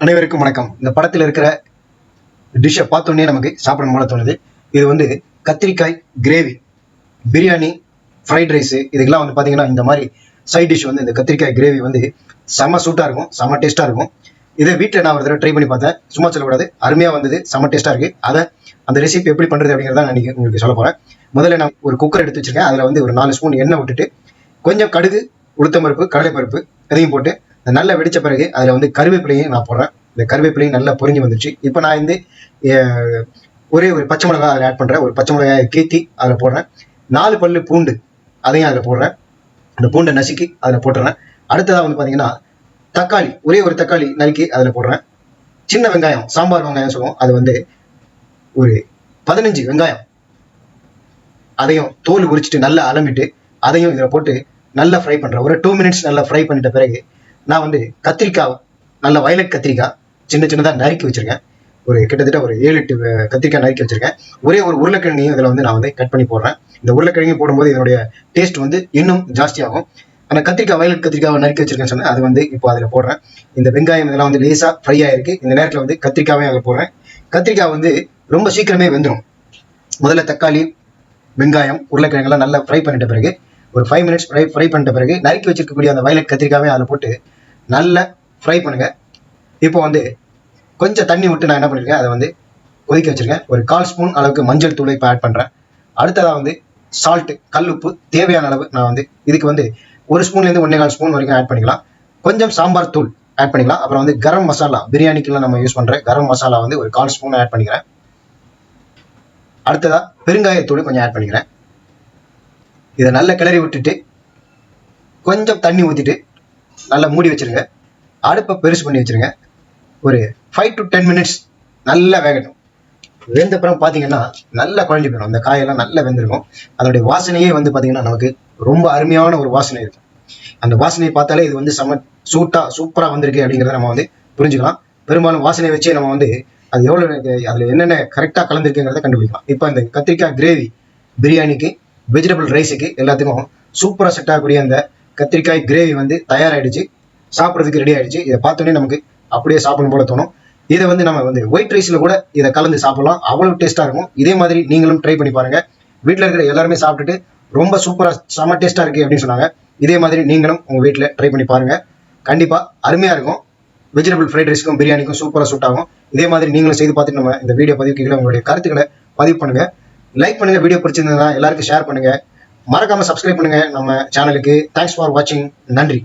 அனைவருக்கும் வணக்கம். இந்த படத்தில் இருக்கிற டிஷ்ஷை பார்த்தோன்னே நமக்கு சாப்பிடணும் போல தோணுது. இது வந்து கத்திரிக்காய் கிரேவி, பிரியாணி, ஃப்ரைட் ரைஸு இதுக்கெல்லாம் வந்து பார்த்தீங்கன்னா இந்த மாதிரி சைட் டிஷ் வந்து இந்த கத்திரிக்காய் கிரேவி வந்து செம்ம சூட்டாக இருக்கும், செம்ம டேஸ்ட்டாக இருக்கும். இதை வீட்டில் நான் ஒரு தடவை ட்ரை பண்ணி பார்த்தேன். சும்மா சொல்லக்கூடாது, அருமையாக வந்தது, செம்ம டேஸ்ட்டாக இருக்குது. அந்த ரெசிபி எப்படி பண்ணுறது அப்படிங்கிறத நான் உங்களுக்கு சொல்ல போகிறேன். முதல்ல நான் ஒரு குக்கர் எடுத்து வச்சிருக்கேன். அதில் வந்து ஒரு 4 ஸ்பூன் எண்ணெய் விட்டுட்டு கொஞ்சம் கடுகு, உளுத்தம்பருப்பு, கடலைப்பருப்பு இதையும் போட்டு நல்லா வெடித்த பிறகு அதில் வந்து கருவேப்பிலையும் நான் போடுறேன். இந்த கருவேப்பிலையும் நல்லா பொரிஞ்சு வந்துச்சு. இப்போ நான் வந்து ஒரே ஒரு பச்சை மிளகாய் அதில் ஆட் பண்ணுறேன். ஒரு பச்சை மிளகாயை கீத்தி அதில் போடுறேன். 4 பல்லு பூண்டு அதையும் அதில் போடுறேன். அந்த பூண்டை நசுக்கி அதில் போட்டுறேன். அடுத்ததாக வந்து பார்த்தீங்கன்னா தக்காளி, ஒரே ஒரு தக்காளி நறுக்கி அதில் போடுறேன். சின்ன வெங்காயம், சாம்பார் வெங்காயம் சொல்லுவோம், அது வந்து ஒரு 15 வெங்காயம் அதையும் தோல் உரிச்சிட்டு நல்லா அலம்பிட்டு அதையும் இதில் போட்டு நல்லா ஃப்ரை பண்ணுறேன். ஒரு 2 மினிட்ஸ் நல்லா ஃப்ரை பண்ணிட்ட பிறகு நான் வந்து கத்திரிக்காய், நல்ல வயலட் கத்திரிக்காய் சின்னதாக நறுக்கி வச்சிருக்கேன். கிட்டத்தட்ட ஒரு 7-8 கத்திரிக்காய் நறுக்கி வச்சிருக்கேன். ஒரே ஒரு உருளைக்கிழங்கையும் இதில் வந்து நான் வந்து கட் பண்ணி போடுறேன். இந்த உருளைக்கிழங்கையும் போடும்போது இதனுடைய டேஸ்ட் வந்து இன்னும் ஜாஸ்தியாகும். அந்த கத்திரிக்காய், வயலட் கத்திரிக்காவை நறுக்கி வச்சிருக்கேன்னு சொன்னேன், அது வந்து இப்போ அதில் போடுறேன். இந்த வெங்காயம் இதெல்லாம் வந்து லேசாக ஃப்ரை ஆயிருக்கு. இந்த நேரத்தில் வந்து கத்திரிக்காயும் அதில் போடுறேன். கத்திரிக்காய் வந்து ரொம்ப சீக்கிரமே வெந்துடும். முதல்ல தக்காளி, வெங்காயம், உருளைக்கிழங்கெல்லாம் நல்லா ஃப்ரை பண்ணிட்ட பிறகு ஒரு 5 மினிட்ஸ் ஃப்ரை பண்ணிட்ட பிறகு நறுக்கி வச்சிருக்கக்கூடிய அந்த வயலட் கத்திரிக்காவே அதில் போட்டு நல்லா ஃப்ரை பண்ணுங்க. இப்போ வந்து கொஞ்சம் தண்ணி விட்டு நான் என்ன பண்ணிருக்கேன், அதை வந்து கொதிக்க வச்சிருக்கேன். ஒரு 1/4 ஸ்பூன் அளவுக்கு மஞ்சள் தூளை இப்போ ஆட் பண்ணுறேன். அடுத்ததாக வந்து சால்ட்டு, கல் உப்பு தேவையான அளவு நான் வந்து இதுக்கு வந்து 1 ஸ்பூன்லேருந்து 1.25 ஸ்பூன் வரைக்கும் ஆட் பண்ணிக்கலாம். கொஞ்சம் சாம்பார் தூள் ஆட் பண்ணிக்கலாம். அப்புறம் வந்து கரம் மசாலா, பிரியாணிக்கெல்லாம் நம்ம யூஸ் பண்ணுற கரம் மசாலா வந்து ஒரு 1/4 ஸ்பூன் ஆட் பண்ணிக்கிறேன். அடுத்ததாக பெருங்காயத்தூள் கொஞ்சம் ஆட் பண்ணிக்கிறேன். இதை நல்லா கிளறி விட்டுட்டு கொஞ்சம் தண்ணி ஊற்றிட்டு நல்லா மூடி வச்சிருங்க. அடுப்பை பெருசு பண்ணி வச்சிருங்க. ஒரு 5 to 10 மினிட்ஸ் நல்லா வேகட்டும். வெந்தப்புறம் பார்த்தீங்கன்னா நல்லா குழஞ்சி போயிடும். அந்த காயெல்லாம் நல்லா வெந்திருக்கும். அதனுடைய வாசனையே வந்து பார்த்தீங்கன்னா நமக்கு ரொம்ப அருமையான ஒரு வாசனை இருக்கும். அந்த வாசனையை பார்த்தாலே இது வந்து சூப்பராக வந்திருக்கு அப்படிங்கிறத நம்ம வந்து புரிஞ்சுக்கலாம். பெரும்பாலும் வாசனையை வச்சே நம்ம வந்து அது எவ்வளோ அதில் என்னென்ன கரெக்டாக கலந்துருக்குங்கிறத கண்டுபிடிக்கலாம். இப்போ இந்த கத்திரிக்காய் கிரேவி பிரியாணிக்கு, வெஜிடபிள் ரைஸுக்கு எல்லாத்துக்கும் சூப்பராக செட் ஆகக்கூடிய அந்த கத்திரிக்காய் கிரேவி வந்து தயாராகிடுச்சு. சாப்பிட்றதுக்கு ரெடி ஆகிடுச்சு. இதை பார்த்தோன்னே நமக்கு அப்படியே சாப்பிடணும் போல தோணும். இதை வந்து நம்ம வந்து ஒயிட் ரைஸில் கூட இதை கலந்து சாப்பிடலாம். அவ்வளோ டேஸ்ட்டாக இருக்கும். இதே மாதிரி நீங்களும் ட்ரை பண்ணி பாருங்கள். வீட்டில் இருக்கிற எல்லாருமே சாப்பிட்டுட்டு ரொம்ப சூப்பராக செம்ம டேஸ்ட்டாக இருக்குது அப்படின்னு சொன்னாங்க. இதே மாதிரி நீங்களும் உங்கள் வீட்டில் ட்ரை பண்ணி பாருங்கள். கண்டிப்பாக அருமையாக இருக்கும். வெஜிடபிள் ஃப்ரைட் ரைஸ்க்கும் பிரியாணிக்கும் சூப்பராக சூட் ஆகும். இதே மாதிரி நீங்களும் செய்து பார்த்துட்டு நம்ம இந்த வீடியோ பதிவுக்கு கீழே உங்களுடைய கருத்துக்களை பதிவு பண்ணுங்கள். லைக் பண்ணுங்கள். வீடியோ பிடிச்சிருந்ததுன்னா எல்லாருக்கும் ஷேர் பண்ணுங்கள். மறக்காமல் சப்ஸ்கிரைப் பண்ணுங்கள் நம்ம சேனலுக்கு. தேங்க்ஸ் ஃபார் வாட்சிங். நன்றி.